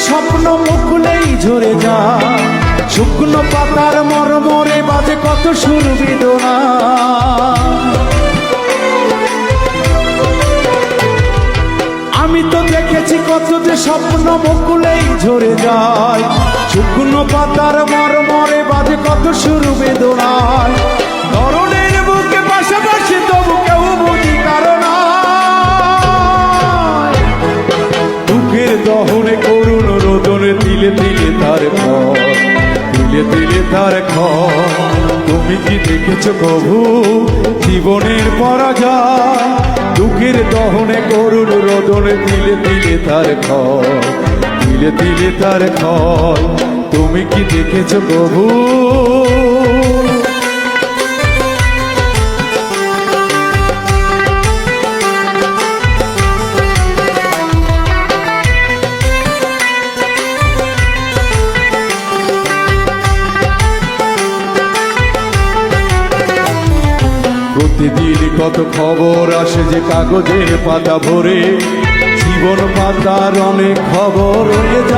স্বপ্ন মুখলেই ঝরে যায়, শুকনো পাতার মরমরে বাজে কত সুর বেদনা। আমি তো দেখেছি কত যে স্বপ্ন মুখলেই ঝরে যায়, শুকনো পাতার মরমরে বাজে কত সুর বেদনায়। ধরনের বুকে পাশাপাশি তবু কেউ বুঝি কারণ দুঃখের দহনে করুণ রোদনে তিলে তিলে তার ঘর, তিলে তিলে তার ঘর। তুমি কি দেখেছো কভু জীবনের পরাজয়? দুঃখের দহনে করুণ রোদনে তিলে তিলে তার ঘর, তিলে তিলে তার ঘর। তুমি কি দেখেছো কভু? প্রতিদিন কত খবর আসে যে কাগজের পাতা ভরে, জীবন পাতার অনেক খবর রয়ে যায়।